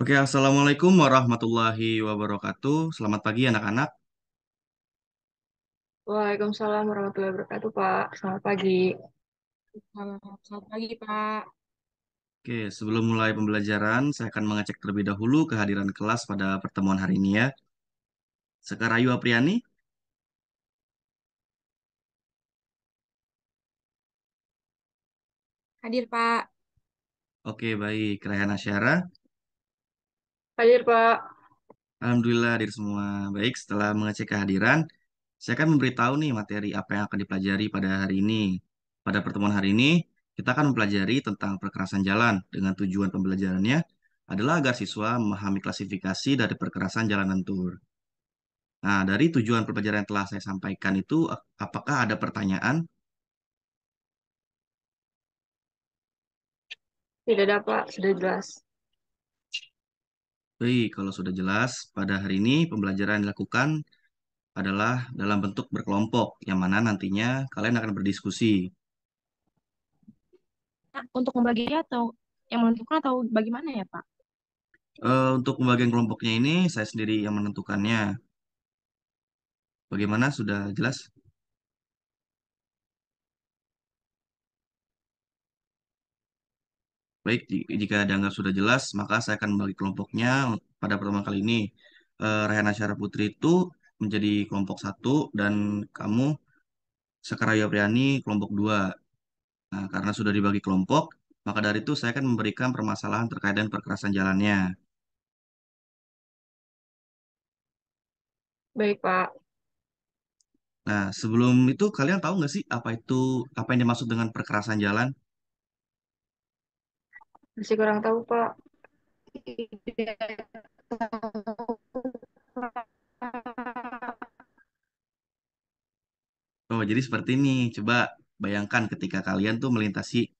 Oke, Assalamualaikum warahmatullahi wabarakatuh. Selamat pagi anak-anak. Waalaikumsalam warahmatullahi wabarakatuh, Pak. Selamat pagi. Selamat pagi, Pak. Oke, sebelum mulai pembelajaran, saya akan mengecek terlebih dahulu kehadiran kelas pada pertemuan hari ini ya. Sekarayu Apriani. Hadir, Pak. Oke, baik. Rayhana Syara. Hadir, Pak. Alhamdulillah hadir semua. Baik, setelah mengecek kehadiran, saya akan memberitahu nih materi apa yang akan dipelajari pada hari ini. Pada pertemuan hari ini, kita akan mempelajari tentang perkerasan jalan dengan tujuan pembelajarannya adalah agar siswa memahami klasifikasi dari perkerasan jalan lentur. Nah, dari tujuan pembelajaran yang telah saya sampaikan itu, apakah ada pertanyaan? Tidak ada, Pak. Sudah jelas. Baik, kalau sudah jelas, pada hari ini pembelajaran yang dilakukan adalah dalam bentuk berkelompok, yang mana nantinya kalian akan berdiskusi. Nah, untuk membaginya atau yang menentukan atau bagaimana ya, Pak? Untuk pembagian kelompoknya ini, saya sendiri yang menentukannya. Bagaimana, sudah jelas? Baik, jika dianggap sudah jelas, maka saya akan membagi kelompoknya pada pertemuan kali ini. Rayhana Syara Putri itu menjadi kelompok satu, dan kamu, Sakaraya Priani, kelompok dua. Nah, karena sudah dibagi kelompok, maka dari itu saya akan memberikan permasalahan terkait dengan perkerasan jalannya. Baik, Pak. Nah, sebelum itu kalian tahu nggak sih apa yang dimaksud dengan perkerasan jalan? Masih kurang tahu, Pak. Oh, jadi seperti ini. Coba bayangkan ketika kalian tuh melintasi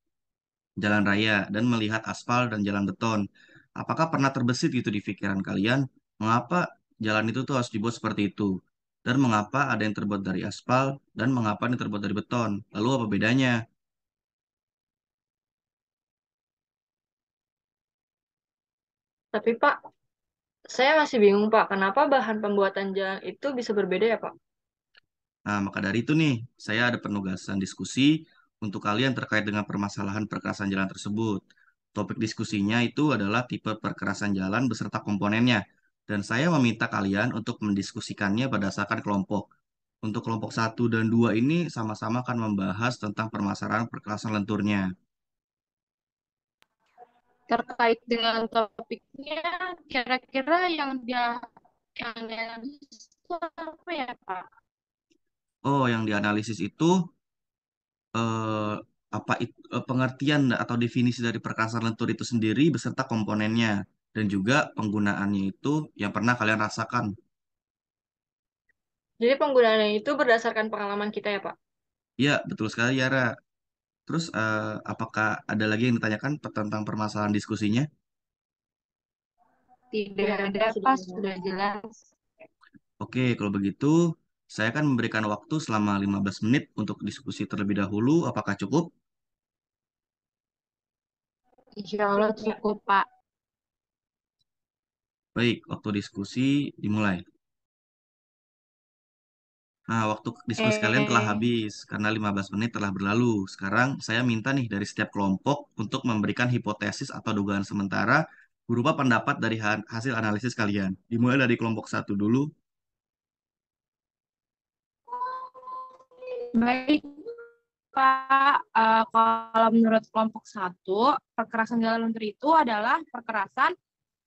jalan raya dan melihat aspal dan jalan beton. Apakah pernah terbesit gitu di pikiran kalian, mengapa jalan itu tuh harus dibuat seperti itu? Dan mengapa ada yang terbuat dari aspal dan mengapa yang terbuat dari beton? Lalu apa bedanya? Tapi, Pak, saya masih bingung, Pak. Kenapa bahan pembuatan jalan itu bisa berbeda ya, Pak? Nah, maka dari itu nih, saya ada penugasan diskusi untuk kalian terkait dengan permasalahan perkerasan jalan tersebut. Topik diskusinya itu adalah tipe perkerasan jalan beserta komponennya. Dan saya meminta kalian untuk mendiskusikannya berdasarkan kelompok. Untuk kelompok satu dan 2 ini sama-sama akan membahas tentang permasalahan perkerasan lenturnya. Terkait dengan topiknya, kira-kira yang dia itu apa ya, Pak? Oh, yang dianalisis itu eh, pengertian atau definisi dari perkerasan lentur itu sendiri beserta komponennya dan juga penggunaannya itu yang pernah kalian rasakan. Jadi penggunaannya itu berdasarkan pengalaman kita ya, Pak? Ya, betul sekali Yara. Terus apakah ada lagi yang ditanyakan tentang permasalahan diskusinya? Tidak Tidak ada, ada, sudah Pak. Sudah jelas. jelas. Oke, kalau begitu saya akan memberikan waktu selama 15 menit untuk diskusi terlebih dahulu. Apakah cukup? Insya Allah Cukup, Pak. cukup, Pak. Baik, waktu diskusi dimulai. Nah, waktu diskusi kalian telah Eh, habis karena 15 menit telah berlalu. Sekarang saya minta nih dari setiap kelompok untuk memberikan hipotesis atau dugaan sementara berupa pendapat dari hasil analisis kalian. Dimulai dari kelompok satu dulu. Baik, Pak. Kalau menurut kelompok satu, perkerasan jalan luntur itu adalah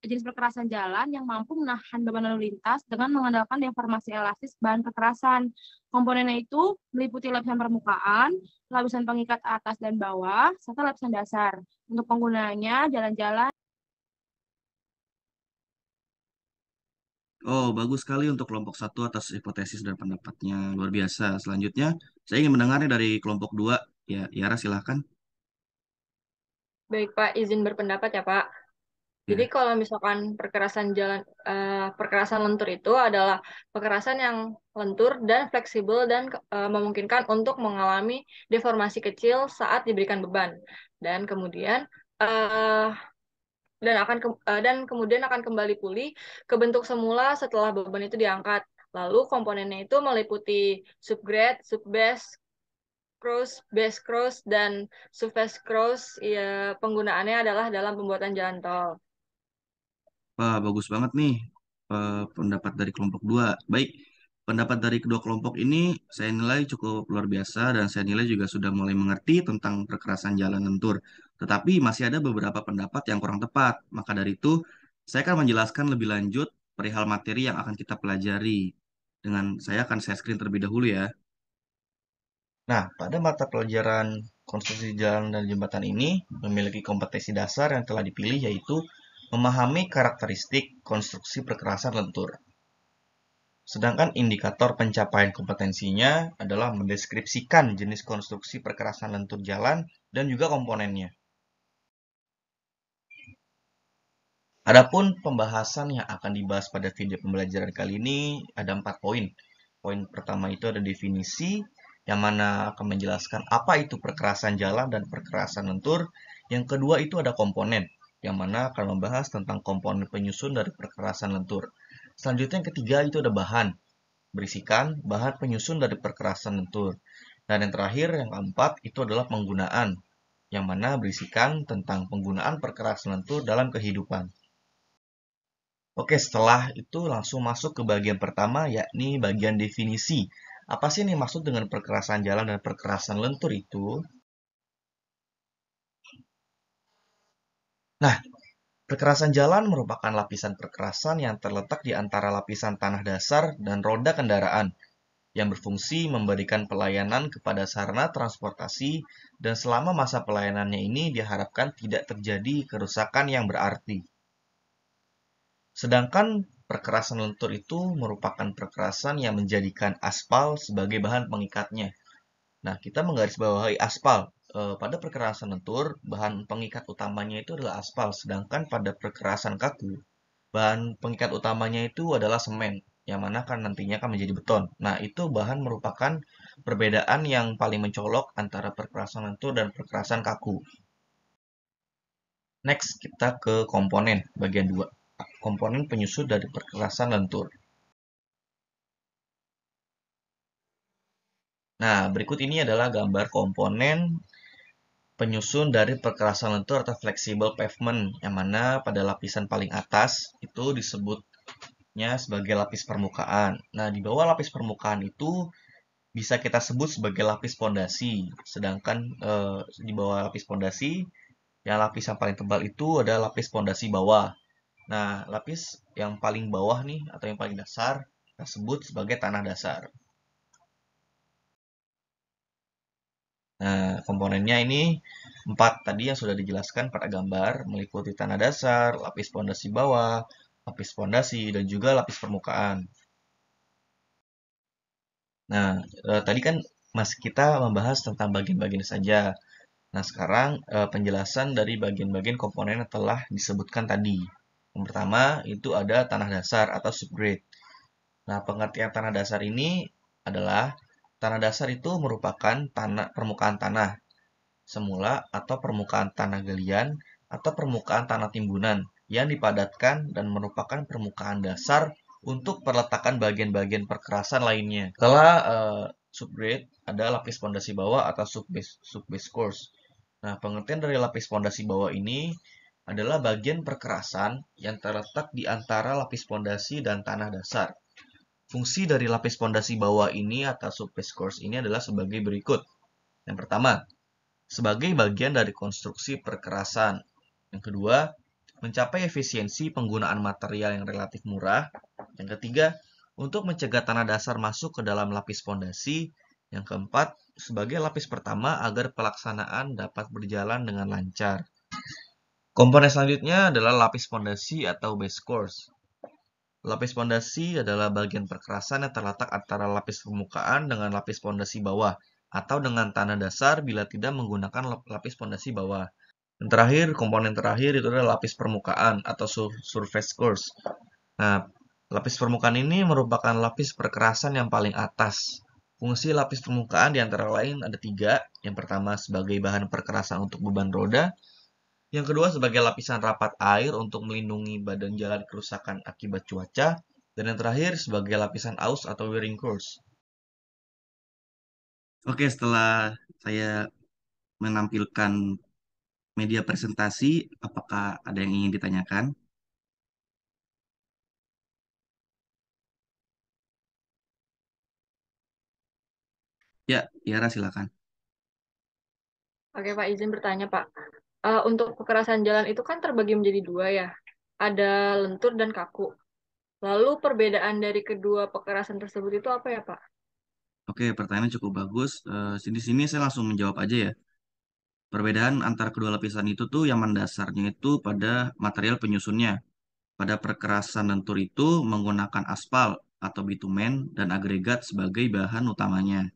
jenis perkerasan jalan yang mampu menahan beban lalu lintas dengan mengandalkan deformasi elastis bahan perkerasan. Komponennya itu meliputi lapisan permukaan, lapisan pengikat atas dan bawah, serta lapisan dasar. Untuk penggunaannya, jalan-jalan. Oh, bagus sekali untuk kelompok satu atas hipotesis dan pendapatnya. Luar biasa. Selanjutnya, saya ingin mendengarnya dari kelompok dua. Ya, Yara silahkan. Baik, Pak. Izin berpendapat ya, Pak. Jadi Ya. kalau misalkan perkerasan lentur itu adalah perkerasan yang lentur dan fleksibel dan memungkinkan untuk mengalami deformasi kecil saat diberikan beban. Dan kemudian eh, dan kemudian akan kembali pulih ke bentuk semula setelah beban itu diangkat. Lalu komponennya itu meliputi subgrade, subbase, cross, base cross, dan surface cross. Ya, penggunaannya adalah dalam pembuatan jalan tol. Wah, bagus banget nih pendapat dari kelompok dua. Baik, pendapat dari kedua kelompok ini saya nilai cukup luar biasa dan saya nilai juga sudah mulai mengerti tentang perkerasan jalan lentur. Tetapi masih ada beberapa pendapat yang kurang tepat. Maka dari itu, saya akan menjelaskan lebih lanjut perihal materi yang akan kita pelajari. Saya screen terlebih dahulu ya. Nah, pada mata pelajaran konstruksi jalan dan jembatan ini memiliki kompetensi dasar yang telah dipilih yaitu memahami karakteristik konstruksi perkerasan lentur. Sedangkan indikator pencapaian kompetensinya adalah mendeskripsikan jenis konstruksi perkerasan lentur jalan dan juga komponennya. Adapun pembahasan yang akan dibahas pada video pembelajaran kali ini ada 4 poin. Poin pertama itu ada definisi, yang mana akan menjelaskan apa itu perkerasan jalan dan perkerasan lentur. Yang kedua itu ada komponen, yang mana akan membahas tentang komponen penyusun dari perkerasan lentur. Selanjutnya yang ketiga itu ada bahan, berisikan bahan penyusun dari perkerasan lentur. Dan yang terakhir, yang keempat, itu adalah penggunaan, yang mana berisikan tentang penggunaan perkerasan lentur dalam kehidupan. Oke, setelah itu langsung masuk ke bagian pertama, yakni bagian definisi. Apa sih yang dimaksud dengan perkerasan jalan dan perkerasan lentur itu? Nah, perkerasan jalan merupakan lapisan perkerasan yang terletak di antara lapisan tanah dasar dan roda kendaraan, yang berfungsi memberikan pelayanan kepada sarana transportasi, dan selama masa pelayanannya ini diharapkan tidak terjadi kerusakan yang berarti. Sedangkan perkerasan lentur itu merupakan perkerasan yang menjadikan aspal sebagai bahan pengikatnya. Nah, kita menggarisbawahi aspal. Pada perkerasan lentur, bahan pengikat utamanya itu adalah aspal, sedangkan pada perkerasan kaku, bahan pengikat utamanya itu adalah semen, yang mana kan nantinya akan menjadi beton. Nah, itu bahan merupakan perbedaan yang paling mencolok antara perkerasan lentur dan perkerasan kaku. Next, kita ke komponen bagian 2. Komponen penyusun dari perkerasan lentur. Nah, berikut ini adalah gambar komponen penyusun dari perkerasan lentur atau flexible pavement, yang mana pada lapisan paling atas itu disebutnya sebagai lapis permukaan. Nah, di bawah lapis permukaan itu bisa kita sebut sebagai lapis pondasi. Sedangkan di bawah lapis pondasi, yang lapis yang paling tebal itu adalah lapis pondasi bawah. Nah, lapis yang paling bawah nih atau yang paling dasar kita sebut sebagai tanah dasar. Nah, komponennya ini 4 tadi yang sudah dijelaskan pada gambar, meliputi tanah dasar, lapis pondasi bawah, lapis pondasi, dan juga lapis permukaan. Nah, tadi kan kita membahas tentang bagian-bagian saja. Nah, sekarang penjelasan dari bagian-bagian komponen yang telah disebutkan tadi. Yang pertama, itu ada tanah dasar atau subgrade. Nah, pengertian tanah dasar ini adalah tanah dasar itu merupakan permukaan tanah semula atau permukaan tanah galian atau permukaan tanah timbunan yang dipadatkan dan merupakan permukaan dasar untuk perletakan bagian-bagian perkerasan lainnya. Setelah subgrade ada lapis pondasi bawah atau subbase course. Nah, pengertian dari lapis pondasi bawah ini adalah bagian perkerasan yang terletak di antara lapis pondasi dan tanah dasar. Fungsi dari lapis pondasi bawah ini atau subbase course ini adalah sebagai berikut. Yang pertama, sebagai bagian dari konstruksi perkerasan. Yang kedua, mencapai efisiensi penggunaan material yang relatif murah. Yang ketiga, untuk mencegah tanah dasar masuk ke dalam lapis pondasi. Yang keempat, sebagai lapis pertama agar pelaksanaan dapat berjalan dengan lancar. Komponen selanjutnya adalah lapis pondasi atau base course. Lapis pondasi adalah bagian perkerasan yang terletak antara lapis permukaan dengan lapis pondasi bawah, atau dengan tanah dasar bila tidak menggunakan lapis pondasi bawah. Yang terakhir, komponen terakhir itu adalah lapis permukaan atau surface course. Nah, lapis permukaan ini merupakan lapis perkerasan yang paling atas. Fungsi lapis permukaan di antara lain ada 3. Yang pertama sebagai bahan perkerasan untuk beban roda. Yang kedua sebagai lapisan rapat air untuk melindungi badan jalan kerusakan akibat cuaca. Dan yang terakhir sebagai lapisan aus atau wearing course. Oke, setelah saya menampilkan media presentasi, apakah ada yang ingin ditanyakan? Ya, Yara silakan. Oke, Pak, izin bertanya, Pak. Untuk kekerasan jalan itu kan terbagi menjadi dua ya. Ada lentur dan kaku. Lalu perbedaan dari kedua kekerasan tersebut itu apa ya, Pak? Oke, pertanyaan cukup bagus. Di sini saya langsung menjawab aja ya. Perbedaan antara kedua lapisan itu tuh yang mendasarnya itu pada material penyusunnya. Pada perkerasan lentur itu menggunakan aspal atau bitumen dan agregat sebagai bahan utamanya.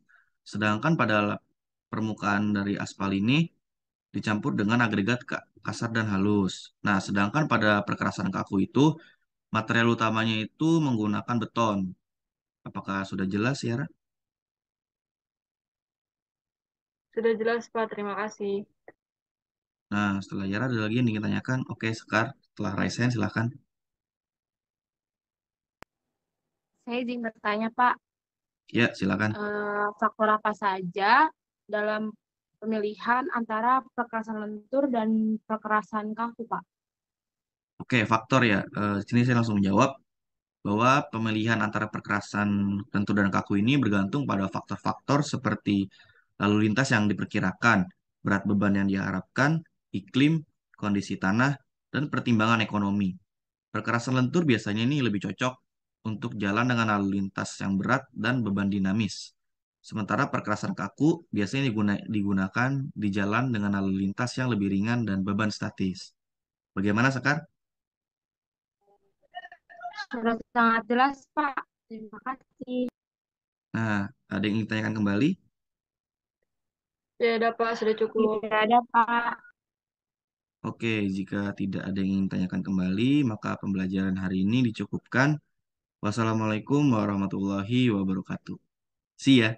Sedangkan pada permukaan dari aspal ini dicampur dengan agregat kasar dan halus. Nah, sedangkan pada perkerasan kaku itu material utamanya itu menggunakan beton. Apakah sudah jelas ya? Sudah jelas, Pak. Terima kasih. Nah, setelah Yara ada lagi yang ingin tanyakan. Oke, Sekar, setelah Raisen silahkan. Saya izin bertanya, Pak, Ya, silakan. faktor apa saja dalam pemilihan antara perkerasan lentur dan perkerasan kaku, Pak? Oke, faktor ya. Sini saya langsung menjawab bahwa pemilihan antara perkerasan lentur dan kaku ini bergantung pada faktor-faktor seperti lalu lintas yang diperkirakan, berat beban yang diharapkan, iklim, kondisi tanah, dan pertimbangan ekonomi. Perkerasan lentur biasanya ini lebih cocok untuk jalan dengan lalu lintas yang berat dan beban dinamis. Sementara perkerasan kaku biasanya digunakan di jalan dengan lalu lintas yang lebih ringan dan beban statis. Bagaimana, Sekar? Sudah sangat jelas, Pak. Terima kasih. Nah, ada yang ingin ditanyakan kembali? Ya, ada, Pak. Sudah cukup. Tidak ada, Pak. Oke, jika tidak ada yang ingin ditanyakan kembali, maka pembelajaran hari ini dicukupkan. Wassalamualaikum warahmatullahi wabarakatuh. See ya.